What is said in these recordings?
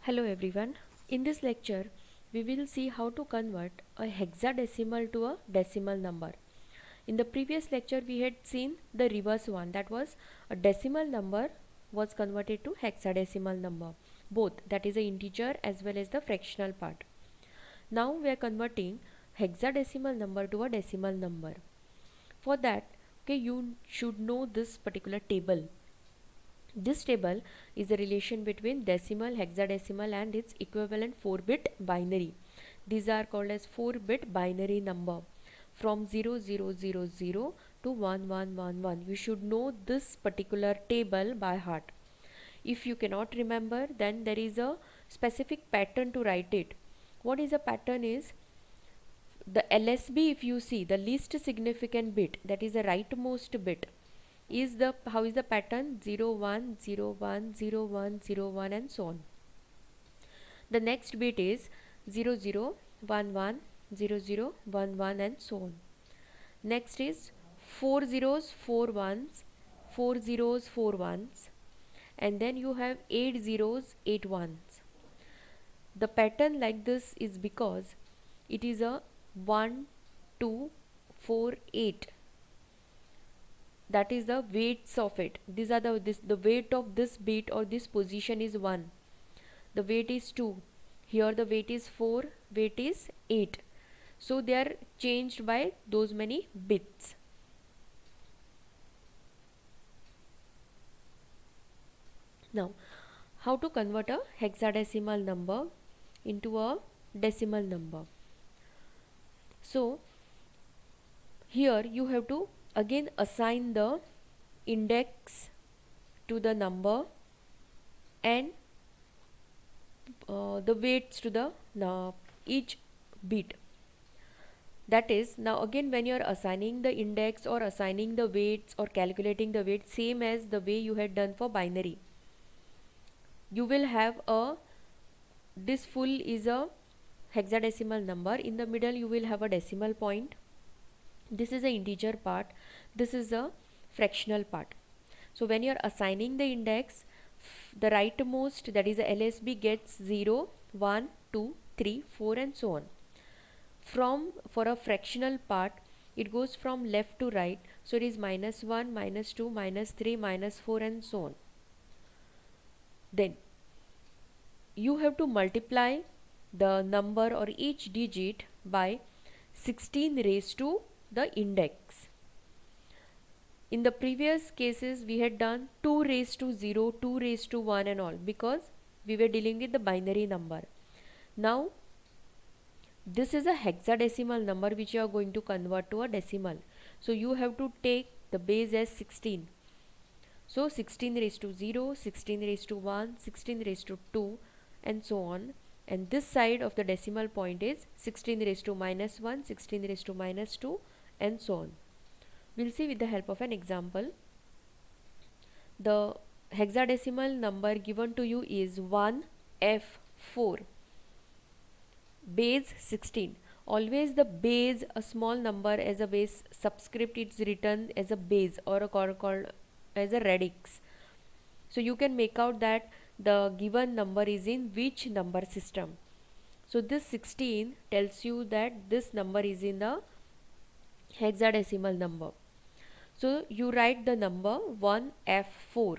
Hello everyone. In this lecture, we will see how to convert a hexadecimal to a decimal number. In the previous lecture, we had seen the reverse one, that was a decimal number was converted to hexadecimal number, both, that is a integer as well as the fractional part. Now we are converting hexadecimal number to a decimal number. For that, you should know this particular table. This table is a relation between decimal, hexadecimal and its equivalent 4-bit binary. These are called as 4-bit binary number from 0000 to 1111. You should know this particular table by heart. If you cannot remember, then there is a specific pattern to write it. What is a pattern is the LSB. If you see the least significant bit, that is the rightmost bit, is the how is the pattern 0 1 0 1 0 1 0 1 and so on. The next bit is 0 0 1 1 0 0 1 1 and so on. Next is 4 zeros 4 ones, 4 zeros 4 ones, and then you have 8 zeros 8 ones. The pattern like this is because it is a 1 2 4 8. That is the weights of it. These are the weight of this bit or this position is 1. The weight is 2. Here the weight is 4. Weight is 8. So they are changed by those many bits. Now, how to convert a hexadecimal number into a decimal number? So here you have to again assign the index to the number and the weights to the each bit. That is, now again when you are assigning the index or assigning the weights or calculating the weight, same as the way you had done for binary, you will have a, this full is a hexadecimal number. In the middle you will have a decimal point. This is the integer part, this is a fractional part. So when you are assigning the index, the rightmost, that is the LSB, gets 0 1 2 3 4 and so on. For a fractional part, it goes from left to right, so it is -1 -2 -3 -4 and so on. Then you have to multiply the number or each digit by 16 raised to the index. In the previous cases we had done 2 raised to 0, 2 raised to 1 and all, because we were dealing with the binary number. Now this is a hexadecimal number which you are going to convert to a decimal. So you have to take the base as 16. So 16 raised to 0, 16 raised to 1, 16 raised to 2 and so on. And this side of the decimal point is 16 raised to -1, 16 raised to -2 and so on. We'll see with the help of an example. The hexadecimal number given to you is 1F4. Base 16. Always the base, a small number as a base subscript, it's written as a base or a called as a radix. So you can make out that the given number is in which number system. So this 16 tells you that this number is in the hexadecimal number. So you write the number 1F4.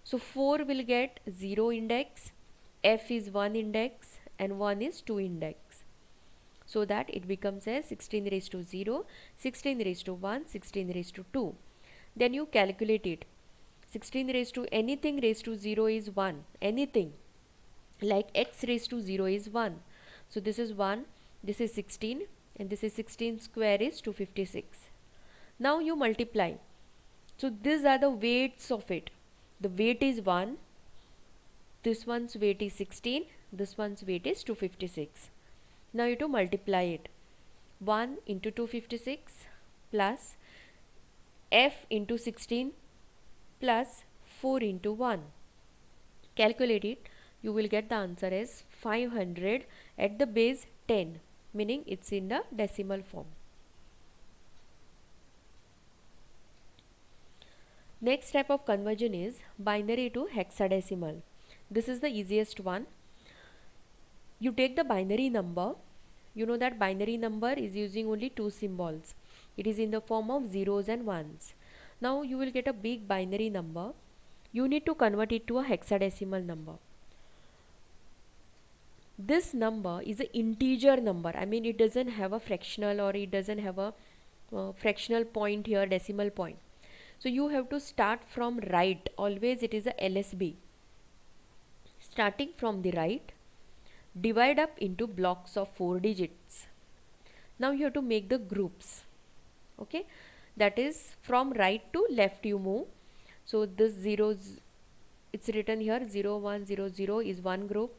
So 4 will get 0 index, F is 1 index and 1 is 2 index. So that it becomes as 16 raised to 0, 16 raised to 1, 16 raised to 2. Then you calculate it. 16 raised to anything raised to 0 is 1. Anything. Like x raised to 0 is 1. So this is 1, this is 16 and this is 16 square is 256. Now you multiply. So these are the weights of it. The weight is 1. This one's weight is 16. This one's weight is 256. Now you have to multiply it. 1 into 256 plus F into 16 plus 4 into 1. Calculate it. You will get the answer as 500 at the base 10, meaning it's in the decimal form. Next type of conversion is binary to hexadecimal. This is the easiest one. You take the binary number. You know that binary number is using only two symbols. It is in the form of zeros and ones. Now you will get a big binary number. You need to convert it to a hexadecimal number. This number is an integer number. I mean, it doesn't have a fractional, or it doesn't have a fractional point here, decimal point. So you have to start from right. Always it is a LSB. Starting from the right, divide up into blocks of 4 digits. Now you have to make the groups. Okay, that is from right to left you move. So this zeros, it's written here 0 1 0 0 is one group,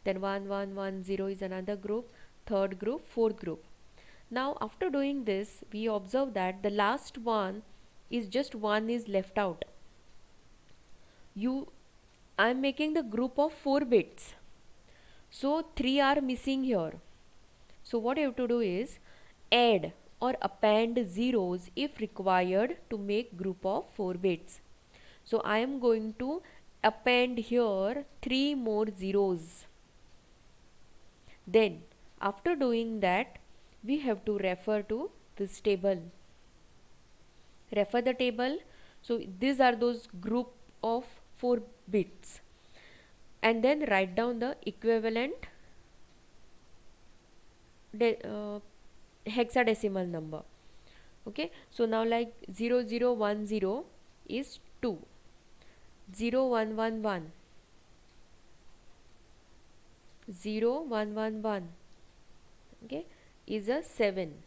then 1 1 1 0 is another group, third group, fourth group. Now after doing this, we observe that the last one is just one is left out. I am making the group of 4 bits, so 3 are missing here. So what you have to do is add or append zeros if required to make group of 4 bits. So I am going to append here 3 more zeros. Then after doing that, we have to refer to this table. Refer the table. So these are those group of 4 bits, and then write down the equivalent hexadecimal number. Okay, so now like 0010 is 2, 0111 0111, okay, is a 7.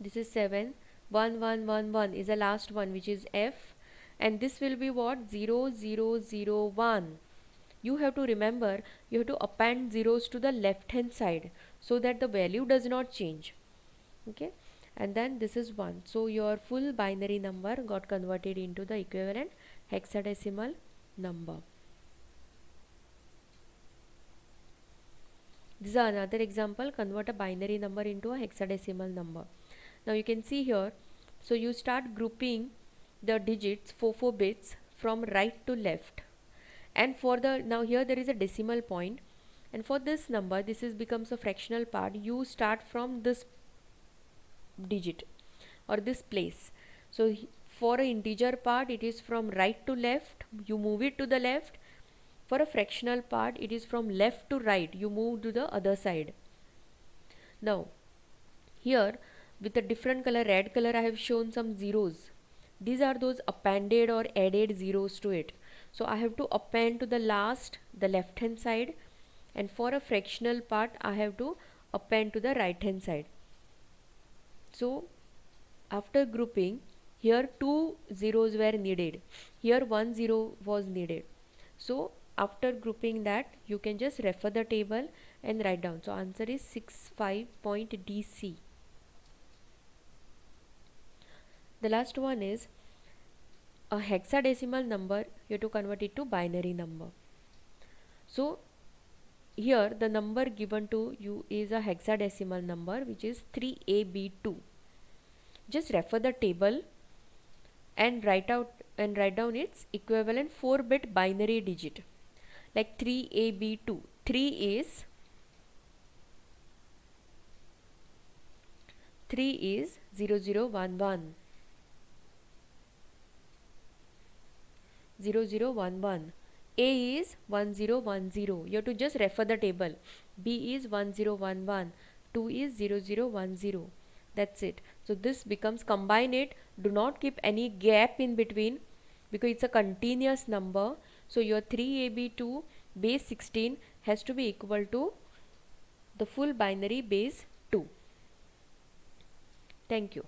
This is 7. 1111 is the last one, which is F, and this will be what? 0001. You have to remember, you have to append zeros to the left hand side so that the value does not change. Okay, and then this is 1. So your full binary number got converted into the equivalent hexadecimal number. This is another example. Convert a binary number into a hexadecimal number. Now you can see here, so you start grouping the digits 4 bits from right to left, and for the, now here there is a decimal point, and for this number, this is becomes a fractional part. You start from this digit or this place. So for an integer part, it is from right to left, you move it to the left. For a fractional part, it is from left to right, you move to the other side. Now here with a different color, red color, I have shown some zeros. These are those appended or added zeros to it. So I have to append to the last, the left hand side, and for a fractional part I have to append to the right hand side. So after grouping, here 2 zeros were needed, here 1 zero was needed. So after grouping that, you can just refer the table and write down. So answer is 65.DC. The last one is a hexadecimal number. You have to convert it to binary number. So here the number given to you is a hexadecimal number, which is 3AB2. Just refer the table and write down its equivalent 4-bit binary digit, like 3AB2. 3 is 0011. 0011. A is 1010. You have to just refer the table. B is 1011. 2 is 0010. That's it. So this becomes, combine it. Do not keep any gap in between because it's a continuous number. So your 3AB2 base 16 has to be equal to the full binary base 2. Thank you.